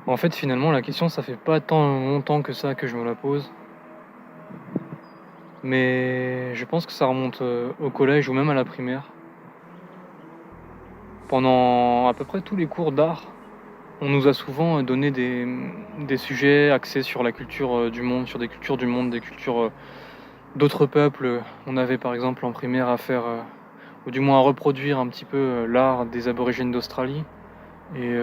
En fait, finalement, la question, ça fait pas tant longtemps que ça que je me la pose, mais je pense que ça remonte, au collège ou même à la primaire. Pendant à peu près tous les cours d'art, on nous a souvent, donné des sujets axés sur la culture, du monde, sur des cultures du monde, des cultures, d'autres peuples. On avait par exemple en primaire à faire, ou du moins à reproduire un petit peu, l'art des aborigènes d'Australie et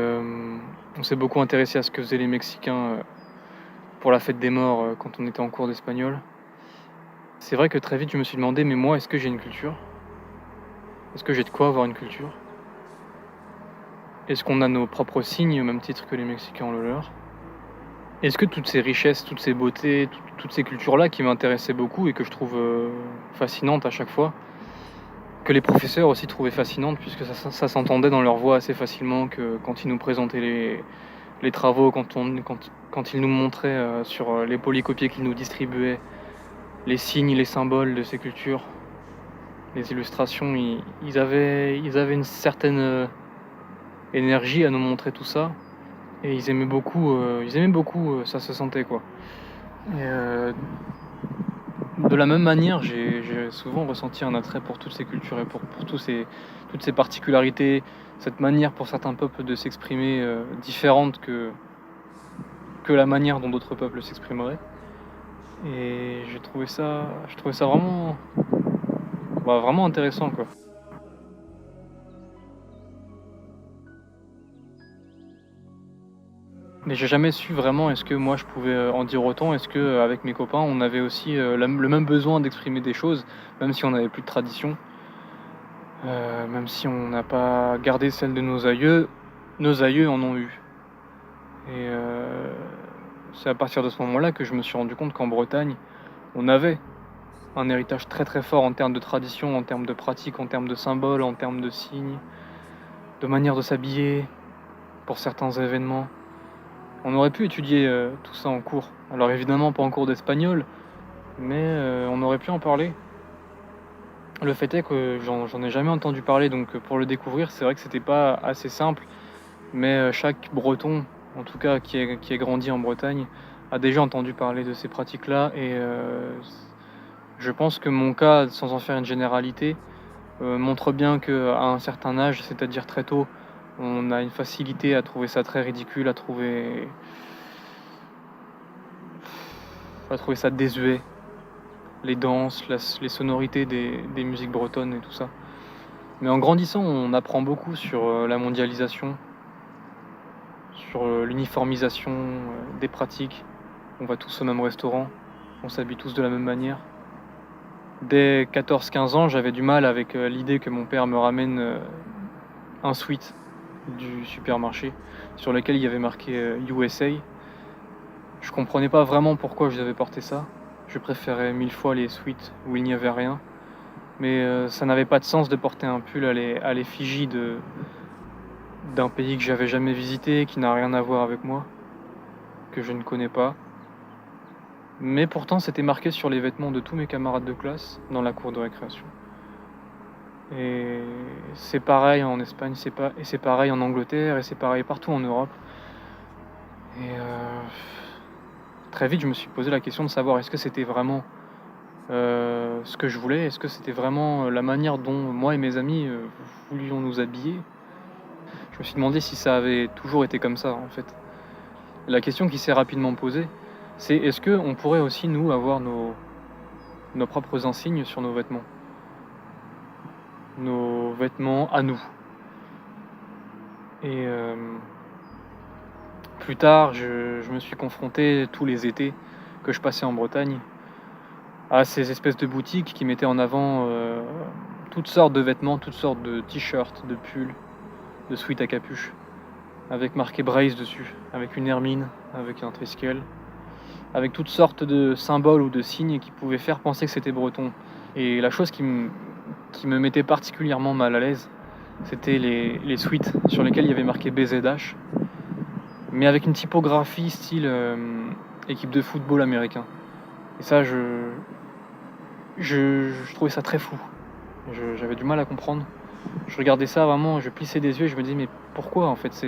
on s'est beaucoup intéressé à ce que faisaient les Mexicains, pour la fête des morts, quand on était en cours d'espagnol. C'est vrai que très vite je me suis demandé: «Mais moi, est-ce que j'ai une culture? Est-ce que j'ai de quoi avoir une culture? Est-ce qu'on a nos propres signes au même titre que les Mexicains ont le leur?» Est-ce que toutes ces richesses, toutes ces beautés, toutes ces cultures-là qui m'intéressaient beaucoup et que je trouve, fascinantes à chaque fois, que les professeurs aussi trouvaient fascinantes puisque ça s'entendait dans leur voix assez facilement, que quand ils nous présentaient les travaux, quand ils nous montraient, sur, les polycopiés qu'ils nous distribuaient, les signes, les symboles de ces cultures, les illustrations, ils avaient une certaine, énergie à nous montrer tout ça et ils aimaient beaucoup, ça se sentait quoi et de la même manière, j'ai souvent ressenti un attrait pour toutes ces cultures et pour toutes ces particularités, cette manière pour certains peuples de s'exprimer, différente que la manière dont d'autres peuples s'exprimeraient et j'ai trouvé ça vraiment, bah, vraiment intéressant quoi. Mais j'ai jamais su vraiment est-ce que moi je pouvais, en dire autant? Est-ce que, avec mes copains, on avait aussi, le même besoin d'exprimer des choses, même si on n'avait plus de tradition? Même si on n'a pas gardé celle de nos aïeux en ont eu et c'est à partir de ce moment-là que je me suis rendu compte qu'en Bretagne, on avait un héritage très, très fort en termes de tradition, en termes de pratiques, en termes de symboles, en termes de signes, de manière de s'habiller pour certains événements. On aurait pu étudier, tout ça en cours. Alors évidemment pas en cours d'espagnol, mais on aurait pu en parler. Le fait est que j'en ai jamais entendu parler donc pour le découvrir, c'est vrai que c'était pas assez simple. Mais chaque Breton, en tout cas qui ait grandi en Bretagne, a déjà entendu parler de ces pratiques-là et je pense que mon cas, sans en faire une généralité, montre bien qu'à un certain âge, c'est-à-dire très tôt, on a une facilité à trouver ça très ridicule, à trouver ça désuet, les danses, les sonorités des musiques bretonnes et tout ça. Mais en grandissant, on apprend beaucoup sur, la mondialisation, sur, l'uniformisation, des pratiques. On va tous au même restaurant, on s'habille tous de la même manière. Dès 14-15 ans, j'avais du mal avec, l'idée que mon père me ramène, un sweat du supermarché sur lequel il y avait marqué, USA. Je comprenais pas vraiment pourquoi je devais porter ça. Je préférais 1000 fois les sweats où il n'y avait rien, mais ça n'avait pas de sens de porter un pull à l'effigie d'un pays que j'avais jamais visité, qui n'a rien à voir avec moi, que je ne connais pas. Mais pourtant, c'était marqué sur les vêtements de tous mes camarades de classe dans la cour de récréation. Et c'est pareil en Espagne, c'est pareil en Angleterre et c'est pareil partout en Europe. Et très vite, je me suis posé la question de savoir est-ce que c'était vraiment, ce que je voulais? Est-ce que c'était vraiment, la manière dont moi et mes amis, voulions nous habiller? Je me suis demandé si ça avait toujours été comme ça, en fait. La question qui s'est rapidement posée, c'est est-ce qu'on pourrait aussi nous avoir nos propres insignes sur nos vêtements? Nos vêtements à nous. Et plus tard, je me suis confronté tous les étés que je passais en Bretagne à ces espèces de boutiques qui mettaient en avant, toutes sortes de vêtements, toutes sortes de t-shirts, de pulls, de sweats à capuche, avec marqué Brace dessus, avec une hermine, avec un triskel, avec toutes sortes de symboles ou de signes qui pouvaient faire penser que c'était breton. Et la chose qui me mettait particulièrement mal à l'aise, c'était les sweats sur lesquels il y avait marqué BZH, mais avec une typographie style, équipe de football américain. Et ça, je trouvais ça très flou. J'avais du mal à comprendre. Je regardais ça vraiment, je plissais des yeux et je me disais: «Mais pourquoi en fait?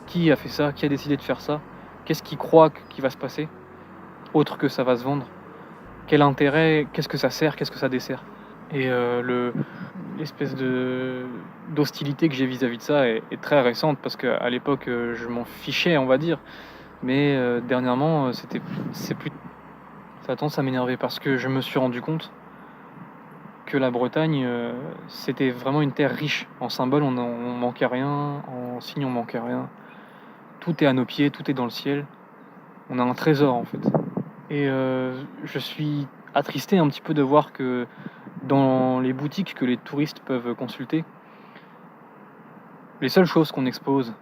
Qui a fait ça? Qui a décidé de faire ça?» Qu'est-ce qu'ils croient qui va se passer, autre que ça va se vendre? Quel intérêt? Qu'est-ce que ça sert? Qu'est-ce que ça dessert? Et l'espèce d'hostilité que j'ai vis-à-vis de ça est très récente parce qu'à l'époque, je m'en fichais, on va dire. Mais dernièrement, c'est plus ça a tendance à m'énerver parce que je me suis rendu compte que la Bretagne, c'était vraiment une terre riche. En symboles, on manquait rien, en signes, on manquait rien. Tout est à nos pieds, tout est dans le ciel. On a un trésor, en fait. Et je suis attristé un petit peu de voir que dans les boutiques que les touristes peuvent consulter, les seules choses qu'on expose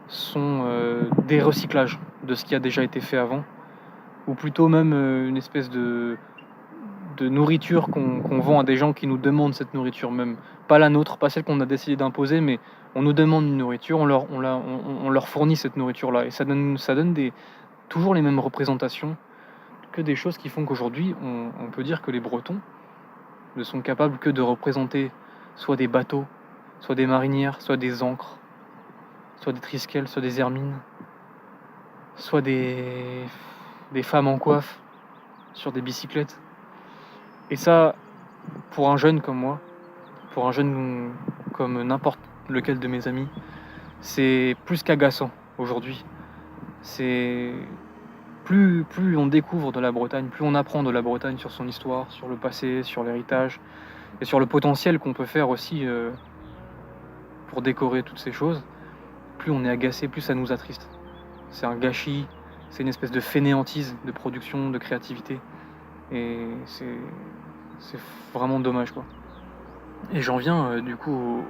sont, des recyclages de ce qui a déjà été fait avant, ou plutôt même, une espèce de nourriture qu'on vend à des gens qui nous demandent cette nourriture même. Pas la nôtre, pas celle qu'on a décidé d'imposer, mais on nous demande une nourriture, on leur fournit cette nourriture-là et ça donne toujours les mêmes représentations, que des choses qui font qu'aujourd'hui, on peut dire que les Bretons ne sont capables que de représenter soit des bateaux, soit des marinières, soit des ancres, soit des trisquels, soit des hermines, soit des femmes en coiffe sur des bicyclettes. Et ça, pour un jeune comme moi, pour un jeune comme n'importe lequel de mes amis, c'est plus qu'agaçant aujourd'hui. C'est plus on découvre de la Bretagne, plus on apprend de la Bretagne sur son histoire, sur le passé, sur l'héritage et sur le potentiel qu'on peut faire aussi pour décorer toutes ces choses, plus on est agacé, plus ça nous attriste. C'est un gâchis, c'est une espèce de fainéantise de production, de créativité. Et c'est vraiment dommage, quoi. Et j'en viens du coup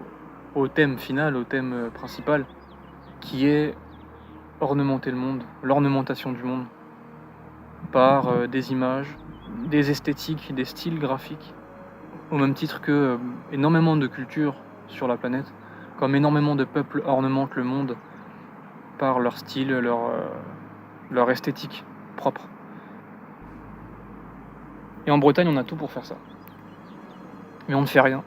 au thème final, au thème principal, qui est ornementer le monde, l'ornementation du monde, par des images, des esthétiques, des styles graphiques, au même titre que énormément de cultures sur la planète, comme énormément de peuples ornementent le monde par leur style, leur esthétique propre. Et en Bretagne, on a tout pour faire ça. Mais on ne fait rien.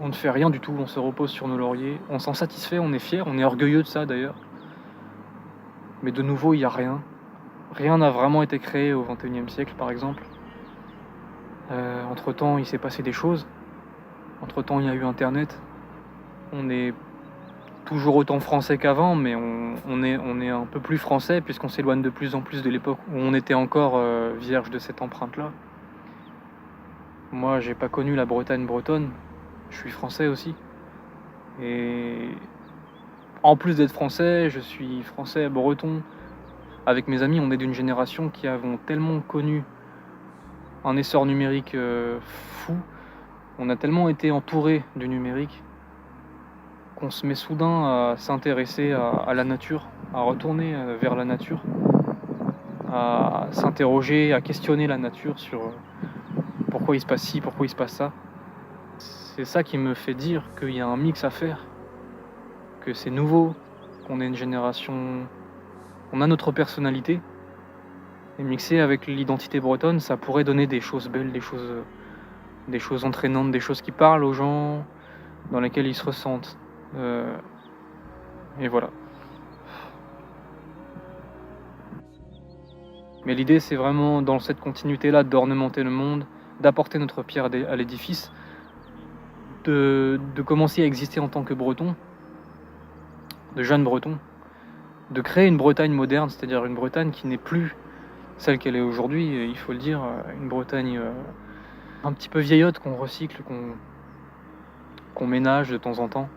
On ne fait rien du tout, on se repose sur nos lauriers, on s'en satisfait, on est fier, on est orgueilleux de ça d'ailleurs. Mais de nouveau, il n'y a rien. Rien n'a vraiment été créé au XXIe siècle, par exemple. Entre-temps, il s'est passé des choses. Entre-temps, il y a eu Internet. On est toujours autant français qu'avant, mais on est un peu plus français puisqu'on s'éloigne de plus en plus de l'époque où on était encore vierge de cette empreinte-là. Moi, j'ai pas connu la Bretagne bretonne. Je suis français aussi. Et en plus d'être français, je suis français breton. Avec mes amis, on est d'une génération qui avons tellement connu un essor numérique fou. On a tellement été entouré du numérique qu'on se met soudain à s'intéresser à la nature, à retourner vers la nature, à s'interroger, à questionner la nature sur pourquoi il se passe ci, pourquoi il se passe ça. C'est ça qui me fait dire qu'il y a un mix à faire, que c'est nouveau, qu'on est une génération... On a notre personnalité, et mixé avec l'identité bretonne, ça pourrait donner des choses belles, des choses entraînantes, des choses qui parlent aux gens, dans lesquelles ils se ressentent. Et voilà. Mais l'idée, c'est vraiment, dans cette continuité-là, d'ornementer le monde, d'apporter notre pierre à l'édifice, de commencer à exister en tant que breton, de jeunes bretons, de créer une Bretagne moderne, c'est-à-dire une Bretagne qui n'est plus celle qu'elle est aujourd'hui, il faut le dire, une Bretagne un petit peu vieillotte, qu'on recycle, qu'on ménage de temps en temps,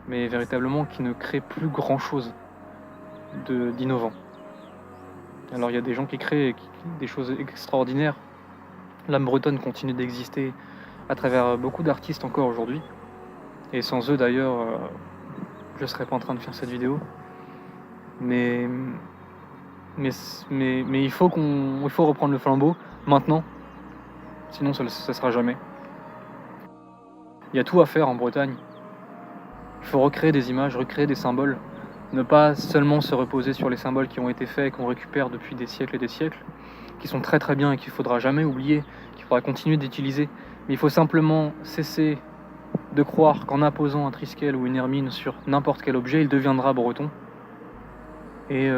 mais véritablement qui ne crée plus grand-chose d'innovant. Alors il y a des gens qui créent des choses extraordinaires. L'âme bretonne continue d'exister à travers beaucoup d'artistes encore aujourd'hui, et sans eux d'ailleurs, je ne serais pas en train de faire cette vidéo. Mais il faut reprendre le flambeau maintenant, sinon ça sera jamais. Il y a tout à faire en Bretagne. Il faut recréer des images, recréer des symboles, ne pas seulement se reposer sur les symboles qui ont été faits et qu'on récupère depuis des siècles et des siècles, qui sont très très bien et qu'il ne faudra jamais oublier, qu'il faudra continuer d'utiliser. Mais il faut simplement cesser de croire qu'en apposant un triskel ou une hermine sur n'importe quel objet, il deviendra breton. et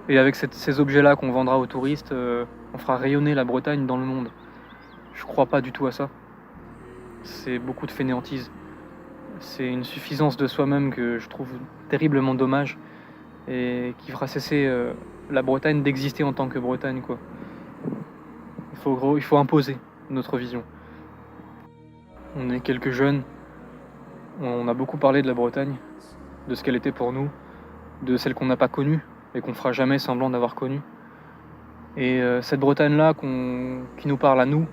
et avec ces objets-là qu'on vendra aux touristes, on fera rayonner la Bretagne dans le monde. Je crois pas du tout à ça. C'est beaucoup de fainéantise. C'est une suffisance de soi-même que je trouve terriblement dommage et qui fera cesser, la Bretagne d'exister en tant que Bretagne, quoi. Il faut imposer notre vision. On est quelques jeunes, on a beaucoup parlé de la Bretagne, de ce qu'elle était pour nous, de celle qu'on n'a pas connue et qu'on fera jamais semblant d'avoir connue. Et cette Bretagne-là qui nous parle à nous,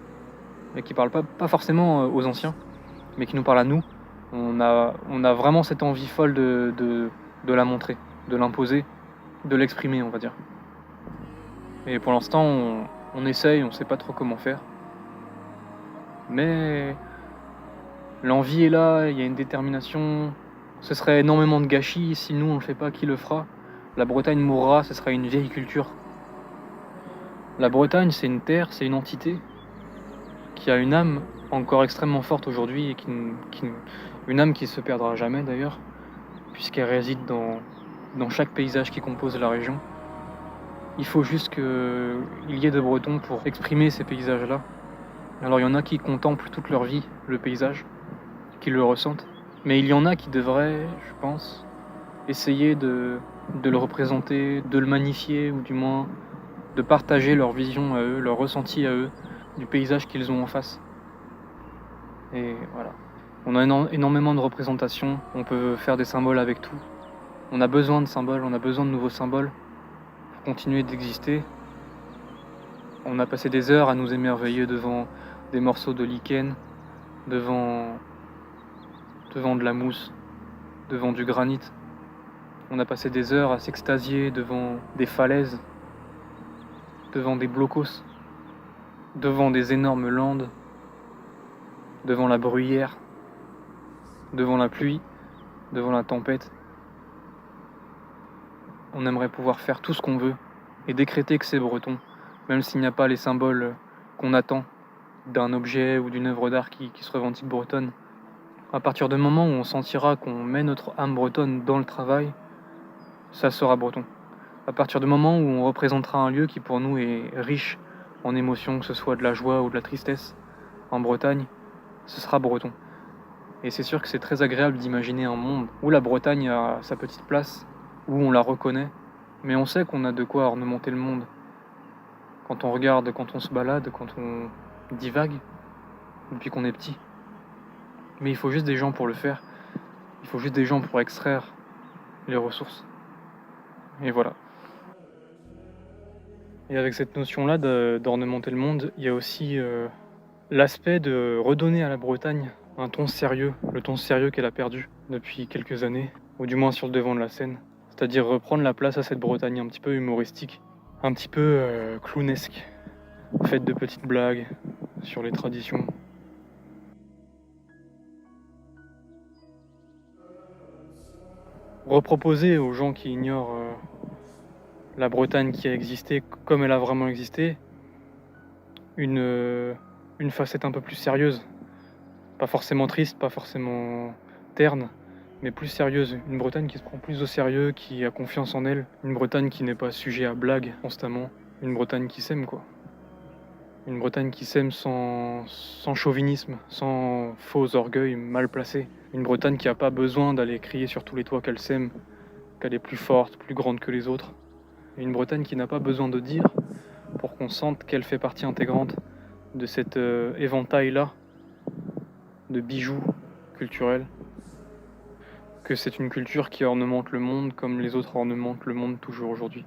et qui parle pas forcément, aux anciens, mais qui nous parle à nous, on a vraiment cette envie folle de la montrer, de l'imposer, de l'exprimer, on va dire. Et pour l'instant, on essaye, on sait pas trop comment faire. Mais l'envie est là, il y a une détermination. Ce serait énormément de gâchis si nous on le fait pas, qui le fera? La Bretagne mourra, ce sera une vieille culture. La Bretagne, c'est une terre, c'est une entité qui a une âme encore extrêmement forte aujourd'hui et une âme qui se perdra jamais d'ailleurs, puisqu'elle réside dans chaque paysage qui compose la région. Il faut juste qu'il y ait des Bretons pour exprimer ces paysages-là. Alors il y en a qui contemplent toute leur vie le paysage, qui le ressentent, mais il y en a qui devraient, je pense, essayer de le représenter, de le magnifier, ou du moins de partager leur vision à eux, leur ressenti à eux, du paysage qu'ils ont en face. Et voilà. On a énormément de représentations, on peut faire des symboles avec tout. On a besoin de symboles, on a besoin de nouveaux symboles pour continuer d'exister. On a passé des heures à nous émerveiller devant des morceaux de lichen, devant de la mousse, devant du granit. On a passé des heures à s'extasier devant des falaises, devant des blocos, devant des énormes landes, devant la bruyère, devant la pluie, devant la tempête. On aimerait pouvoir faire tout ce qu'on veut et décréter que c'est breton, même s'il n'y a pas les symboles qu'on attend d'un objet ou d'une œuvre d'art qui se revendique bretonne. À partir du moment où on sentira qu'on met notre âme bretonne dans le travail, ça sera breton. À partir du moment où on représentera un lieu qui pour nous est riche en émotions, que ce soit de la joie ou de la tristesse, en Bretagne, ce sera breton. Et c'est sûr que c'est très agréable d'imaginer un monde où la Bretagne a sa petite place, où on la reconnaît, mais on sait qu'on a de quoi ornementer le monde. Quand on regarde, quand on se balade, quand on divague, depuis qu'on est petit. Mais il faut juste des gens pour le faire. Il faut juste des gens pour extraire les ressources. Et voilà. Et avec cette notion-là d'ornementer le monde, il y a aussi l'aspect de redonner à la Bretagne un ton sérieux, le ton sérieux qu'elle a perdu depuis quelques années, ou du moins sur le devant de la scène. C'est-à-dire reprendre la place à cette Bretagne un petit peu humoristique, un petit peu clownesque, faite de petites blagues sur les traditions. Reproposer aux gens qui ignorent la Bretagne qui a existé comme elle a vraiment existé, une facette un peu plus sérieuse. Pas forcément triste, pas forcément terne, mais plus sérieuse. Une Bretagne qui se prend plus au sérieux, qui a confiance en elle. Une Bretagne qui n'est pas sujet à blagues constamment. Une Bretagne qui s'aime, quoi. Une Bretagne qui s'aime sans chauvinisme, sans faux orgueil mal placé. Une Bretagne qui n'a pas besoin d'aller crier sur tous les toits qu'elle s'aime, qu'elle est plus forte, plus grande que les autres. Et une Bretagne qui n'a pas besoin de dire pour qu'on sente qu'elle fait partie intégrante de cet éventail-là de bijoux culturels, que c'est une culture qui ornemente le monde comme les autres ornementent le monde toujours aujourd'hui.